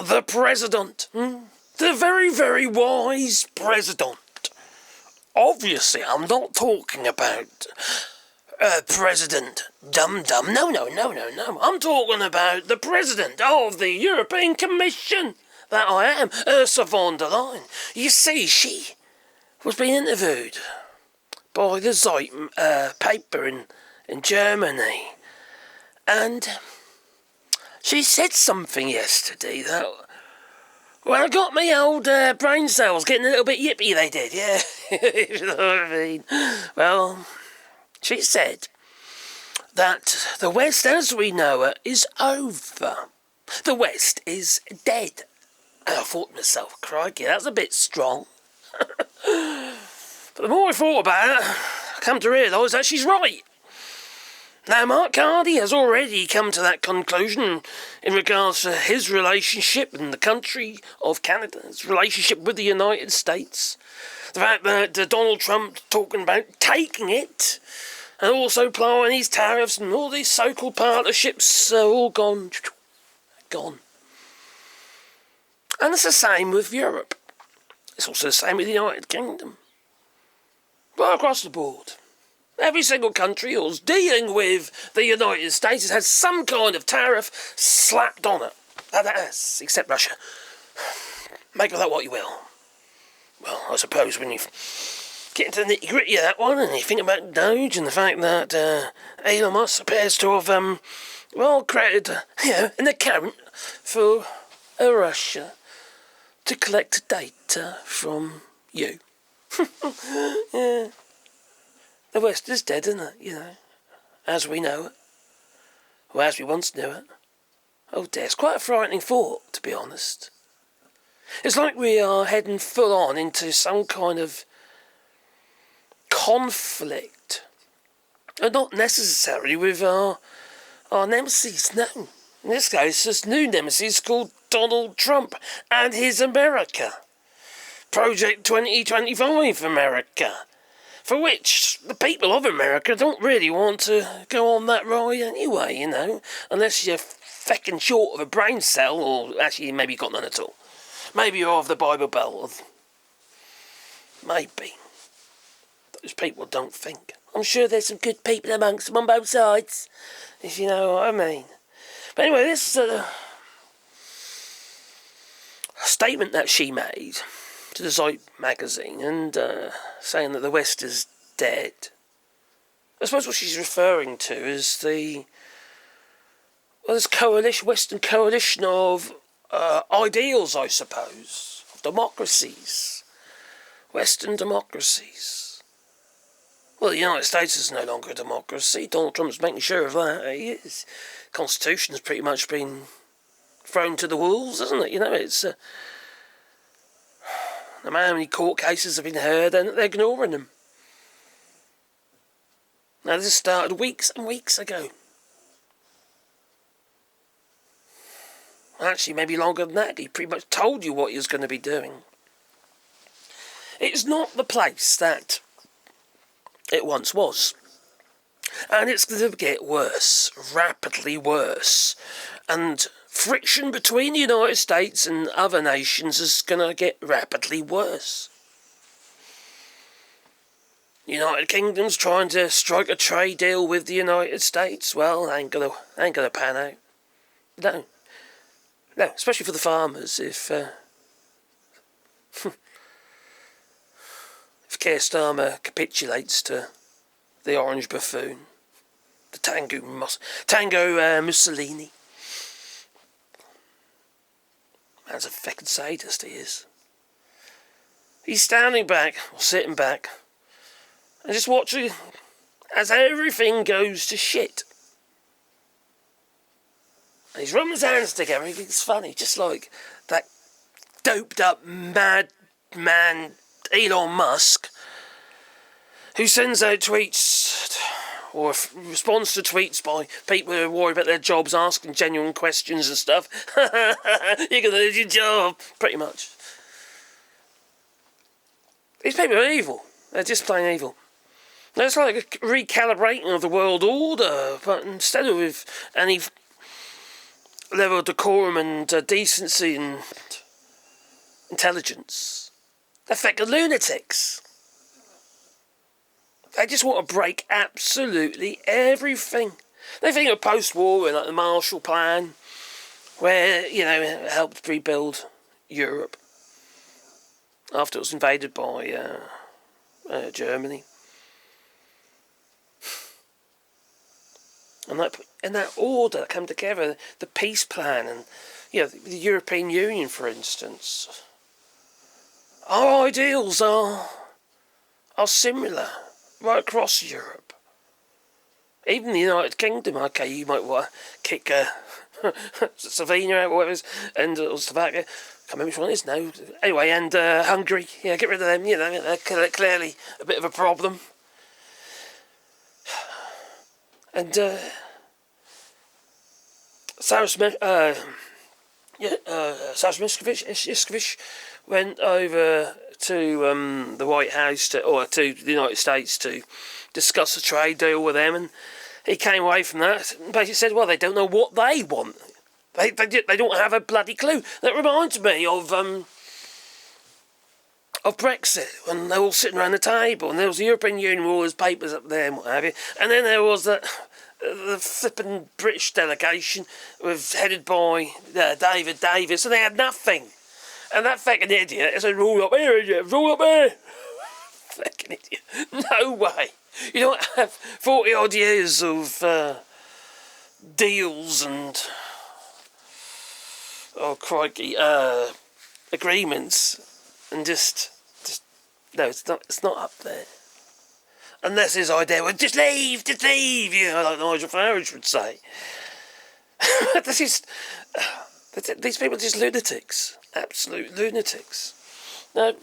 the president. The very, very wise president. Obviously, I'm not talking about President Dum-Dum. No. I'm talking about the president of the European Commission. That I am, Ursula von der Leyen. You see, she was being interviewed by the Zeit paper in Germany. And she said something yesterday that, well, it got me old brain cells getting a little bit yippy, they did, yeah. You know what I mean? Well, she said that the West as we know it is over. The West is dead. And I thought to myself, crikey, that's a bit strong. But the more I thought about it, I come to realise that she's right. Now, Mark Carney has already come to that conclusion in regards to his relationship in the country of Canada's relationship with the United States. The fact that Donald Trump talking about taking it, and also applying these tariffs and all these so-called partnerships are all gone. And it's the same with Europe. It's also the same with the United Kingdom. Right across the board. Every single country who's dealing with the United States has some kind of tariff slapped on it. That has, except Russia. Make of that what you will. Well, I suppose when you get into the nitty-gritty of that one and you think about Doge and the fact that Elon Musk appears to have, created, an account for Russia to collect data from you. Yeah. The West is dead, isn't it? As we know it. Or as we once knew it. Oh dear, it's quite a frightening thought, to be honest. It's like we are heading full on into some kind of conflict. And not necessarily with our nemesis, no. In this case, this new nemesis called Donald Trump and his America. Project 2025 America. For which the people of America don't really want to go on that ride anyway, unless you're feckin' short of a brain cell, or actually maybe you've got none at all. Maybe you're of the Bible Belt. Maybe. Those people don't think. I'm sure there's some good people amongst them on both sides, if you know what I mean. But anyway, this statement that she made to the Zeit magazine and saying that the West is dead. I suppose what she's referring to is this Western coalition of ideals, I suppose, of democracies, Western democracies. Well, the United States is no longer a democracy. Donald Trump's making sure of that. He is. The Constitution's pretty much been thrown to the wolves, hasn't it? It's no matter how many court cases have been heard, and they're ignoring them. Now, this started weeks and weeks ago. Actually, maybe longer than that. He pretty much told you what he was going to be doing. It's not the place that it once was. And it's going to get worse, rapidly worse. And friction between the United States and other nations is going to get rapidly worse. The United Kingdom's trying to strike a trade deal with the United States. Well, ain't gonna pan out. No, especially for the farmers. If Keir Starmer capitulates to the orange buffoon, the Tango Mussolini. Man's a feckin' sadist, he is. He's standing back, or sitting back, and just watching as everything goes to shit. And he's rubbing his hands together, it's funny, just like that doped up madman Elon Musk, who sends out tweets, or responds to tweets by people who are worried about their jobs, asking genuine questions and stuff. You're going to lose your job, pretty much. These people are evil. They're just plain evil. Now, it's like a recalibrating of the world order, but instead of any level of decorum and decency and intelligence. They're fucking lunatics. They just want to break absolutely everything. They think of post-war and like the Marshall Plan, where, it helped rebuild Europe after it was invaded by Germany. And that order that came together, the peace plan and, the European Union, for instance. Our ideals are similar right across Europe. Even the United Kingdom, okay, you might want to kick Slovenia out or whatever it is, and or Slovakia. Can't remember which one it is now. Anyway, and Hungary, get rid of them. They're clearly a bit of a problem. And Cyrus Miskovich went over to the White House to the United States to discuss a trade deal with them, and he came away from that and basically said, well, they don't know what they want. They don't have a bloody clue. That reminds me of Brexit, when they were all sitting around the table, and there was the European Union with all his papers up there and what have you, and then there was the flipping British delegation headed by David Davis, and they had nothing. And that fucking idiot said, rule up here, idiot, rule up here. Fucking idiot. No way. You don't have 40 odd years of deals and agreements and just no, it's not up there. Unless his idea was just leave, like Nigel Farage would say. These people are just lunatics, absolute lunatics. Now,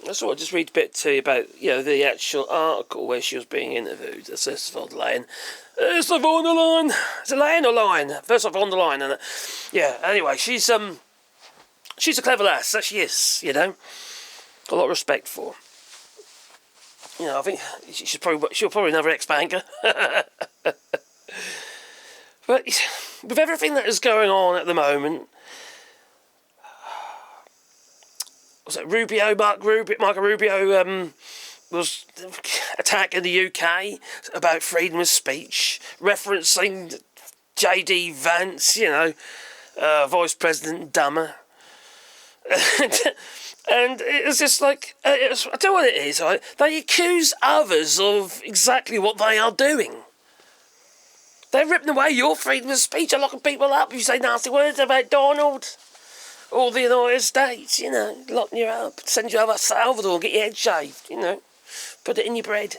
I thought I'd just read a bit to you about, the actual article where she was being interviewed. That's this von der Leyen. Ursula von der Leyen. Is it Leyen or Leyen? First off, von der Leyen. And anyway, she's a clever lass. That she is. Got a lot of respect for her. I think she'll probably another ex-banker. But with everything that is going on at the moment, was it Marco Rubio was attacking the UK about freedom of speech, referencing J.D. Vance, Vice President Dummer. And it was just like, I don't know what it is, right? They accuse others of exactly what they are doing. They're ripping away your freedom of speech. They're locking people up if you say nasty words about Donald or the United States, locking you up, send you over to Salvador, get your head shaved, put it in your bread.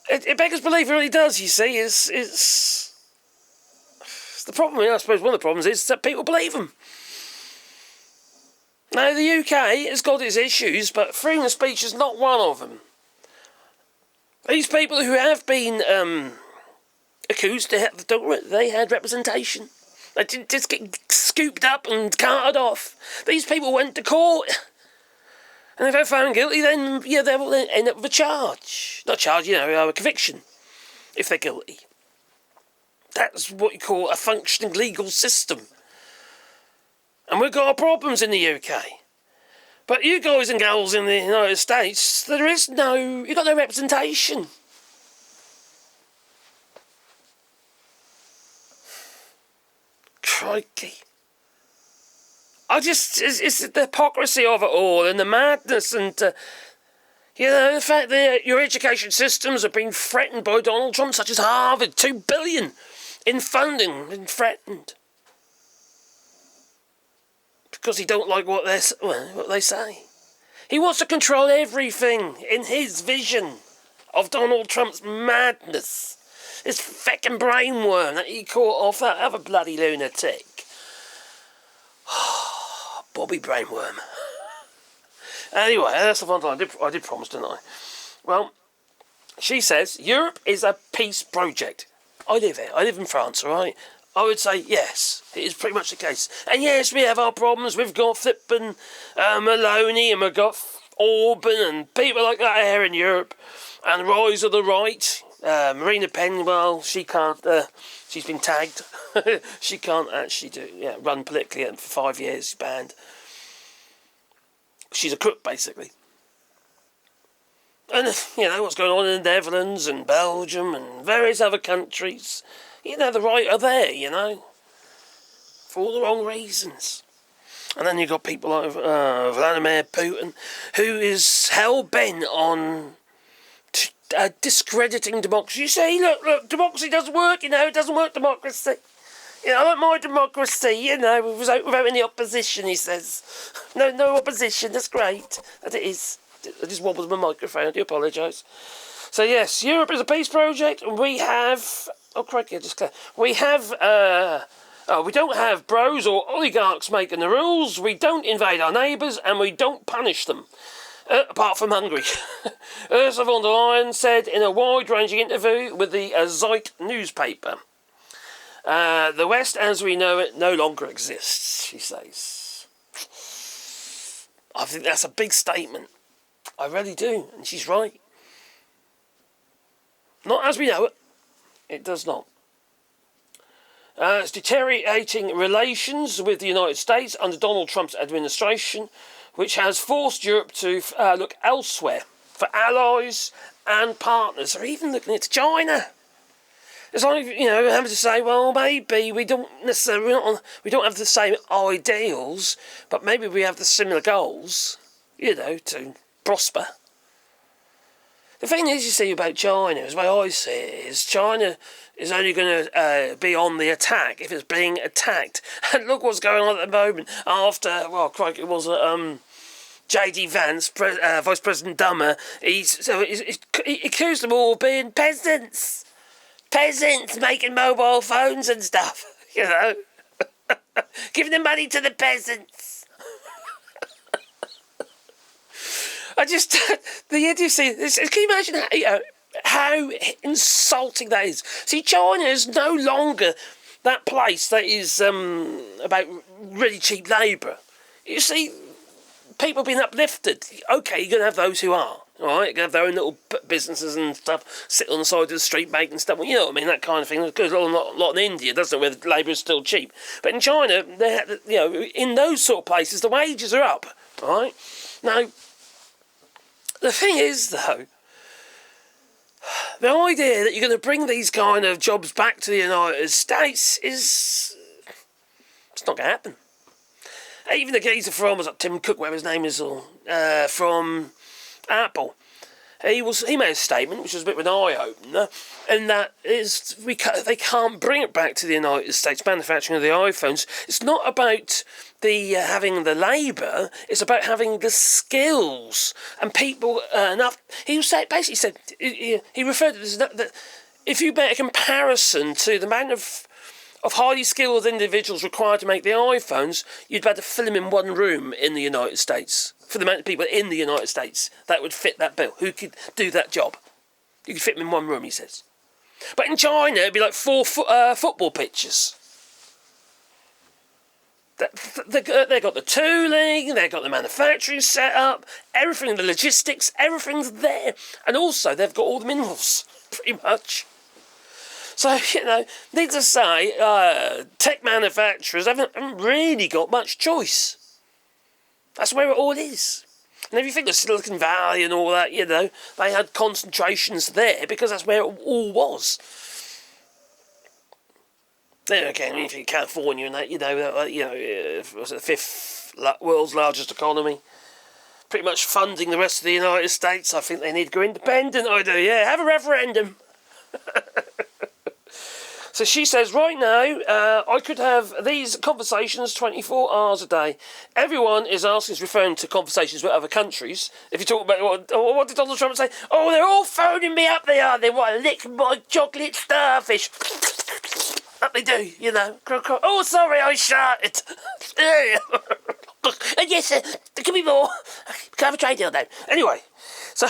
It beggars belief, it really does, you see. It's the problem, I suppose one of the problems is that people believe them. Now, the UK has got its issues, but freedom of speech is not one of them. These people who have been accused, they had representation. They didn't just get scooped up and carted off. These people went to court. And if they're found guilty, then, they will end up with a charge. Not charge, a conviction, if they're guilty. That's what you call a functioning legal system. And we've got our problems in the UK. But you guys and girls in the United States, you've got no representation. Crikey. It's the hypocrisy of it all and the madness and, the fact that your education systems have been threatened by Donald Trump, such as Harvard, $2 billion in funding, been threatened. Because he don't like what they say. He wants to control everything in his vision of Donald Trump's madness. This feckin' brainworm that he caught off that other bloody lunatic. Bobby Brainworm. Anyway, that's the one I did promise, didn't I? Well, she says Europe is a peace project. I live here. I live in France, all right? I would say yes, it is pretty much the case. And yes, we have our problems. We've got Flippin' Maloney and we've got Orban and people like that here in Europe. And the rise of the right. Marine Le Pen, well, she can't She's been tagged. She can't actually run politically, and for 5 years she's banned. She's a crook, basically. And, what's going on in the Netherlands and Belgium and various other countries, the right are there, for all the wrong reasons. And then you've got people like Vladimir Putin, who is hell-bent on discrediting democracy. You say, look, democracy doesn't work, it doesn't work, democracy. I like my democracy, without any opposition, he says. No opposition, that's great. And it is. I just wobbled my microphone, I do apologise. So yes, Europe is a peace project, and we have... Oh, crikey, I just clear. We have... we don't have bros or oligarchs making the rules, we don't invade our neighbours, and we don't punish them. Apart from Hungary. Ursula von der Leyen said in a wide-ranging interview with the Zeit newspaper, the West as we know it no longer exists, she says. I think that's a big statement. I really do, and she's right. Not as we know it. It does not. It's deteriorating relations with the United States under Donald Trump's administration, which has forced Europe to look elsewhere for allies and partners, or even looking at China. It's like, having to say, well, maybe we don't necessarily, we don't have the same ideals, but maybe we have the similar goals, to prosper. The thing is, you see, about China, as the way I see it, is China is only going to be on the attack if it's being attacked. And look what's going on at the moment after, crikey, it was J.D. Vance, Vice President Dummer, he accused them all of being peasants. Peasants making mobile phones and stuff, giving the money to the peasants. I just, the idiocy, can you imagine how insulting that is? See, China is no longer that place that is about really cheap labour. You see, people being uplifted. Okay, you're going to have those who are, all right? You're going to have their own little businesses and stuff, sit on the side of the street making stuff. Well, you know what I mean, that kind of thing. It goes on a lot in India, doesn't it, where the labour is still cheap. But in China, in those sort of places, the wages are up, all right? Now, the thing is, though, the idea that you're going to bring these kind of jobs back to the United States it's not going to happen. Even the geezer from, was it Tim Cook, whatever his name is, from Apple, he made a statement which was a bit of an eye-opener, and that is they can't bring it back to the United States, manufacturing of the iPhones. It's not about the having the labour, it's about having the skills and people enough. He basically said, he referred to this, that if you make a comparison to the amount of highly skilled individuals required to make the iPhones, you'd better fill them in one room in the United States. For the amount of people in the United States that would fit that bill, who could do that job. You could fit them in one room, he says. But in China, it'd be like 4 football pitches. They've got the tooling, they've got the manufacturing set up, everything, the logistics, everything's there. And also, they've got all the minerals, pretty much. So, need to say, tech manufacturers haven't really got much choice. That's where it all is. And if you think of Silicon Valley and all that, they had concentrations there because that's where it all was. Then again, if you California and that, was the 5th world's largest economy, pretty much funding the rest of the United States. I think they need to go independent, I do, yeah. Have a referendum. So she says, right now, I could have these conversations 24 hours a day. Everyone is referring to conversations with other countries. If you talk about, what did Donald Trump say? Oh, they're all phoning me up, they are. They want to lick my chocolate starfish. That they do, Oh, sorry, I sharted. And yes, there can be more. Can I have a trade deal now? Anyway, so,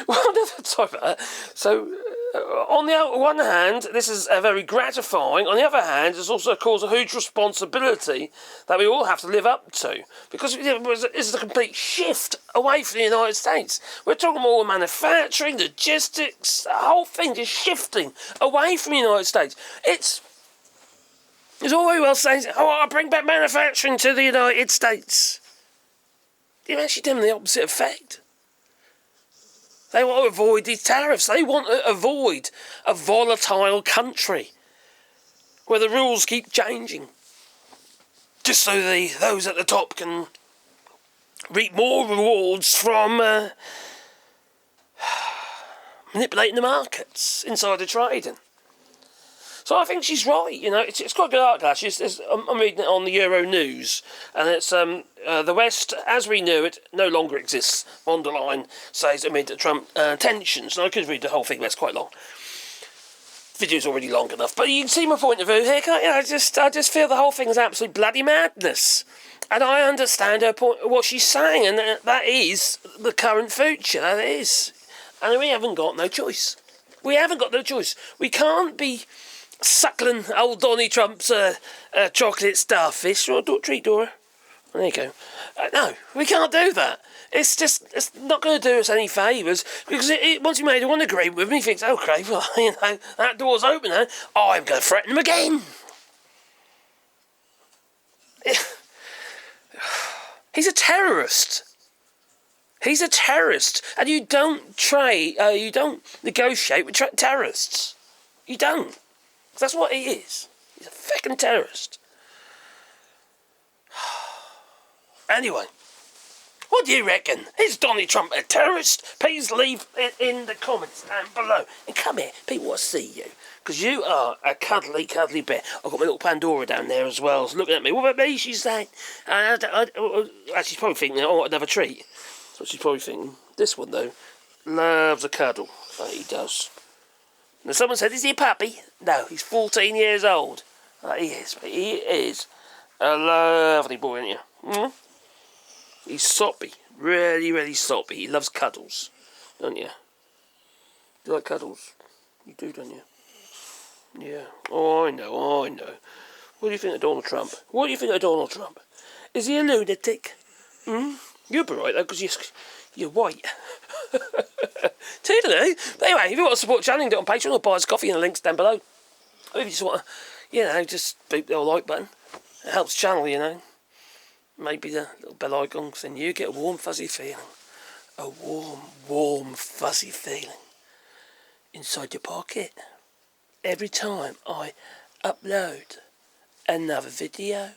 well, another time about that. So, On the one hand, this is very gratifying. On the other hand, it's also caused a huge responsibility that we all have to live up to. Because this is a complete shift away from the United States. We're talking more manufacturing, logistics, the whole thing is shifting away from the United States. It's all very well saying, I'll bring back manufacturing to the United States. You're actually doing the opposite effect. They want to avoid these tariffs. They want to avoid a volatile country where the rules keep changing. Just so those at the top can reap more rewards from manipulating the markets, insider trading. So I think she's right, it's quite a good article actually. I'm reading it on the Euro News, and it's the West, as we knew it, no longer exists. Von der Leyen says amid Trump tensions. And I could read the whole thing, that's quite long. The video's already long enough, but you can see my point of view here, can't you? I just feel the whole thing is absolute bloody madness. And I understand her point, what she's saying, and that is the current future, that is. And we haven't got no choice. We haven't got no choice. We can't be suckling old Donny Trump's chocolate starfish. Treat, Dora. There you go. No, we can't do that. It's not going to do us any favours, because once you made one agreement with me, he thinks, okay, well, that door's open now. I'm going to threaten him again. He's a terrorist. He's a terrorist, and you don't negotiate with terrorists. You don't. That's what he is. He's a fucking terrorist. Anyway, what do you reckon? Is Donald Trump a terrorist? Please leave it in the comments down below. And come here, people want to see you. Because you are a cuddly, cuddly bear. I've got my little Pandora down there as well. She's looking at me. What about me? She's saying. She's probably thinking, I want another treat. That's what she's probably thinking. This one, though, loves a cuddle. He does. Now, someone said, is he a puppy? No, he's 14 years old. He is, but he is a lovely boy, isn't he? Mm? He's soppy. Really, really soppy. He loves cuddles, don't you? You like cuddles? You do, don't you? Yeah. Oh, I know. What do you think of Donald Trump? Is he a lunatic? You'll be right, though, because you're white. Toodaloo. But anyway, if you want to support the channel, you can do it on Patreon or buy us coffee in the links down below. Or if you just want to, just beep the like button. It helps the channel, Maybe the little bell icon, because then you get a warm, fuzzy feeling. A warm, fuzzy feeling inside your pocket every time I upload another video.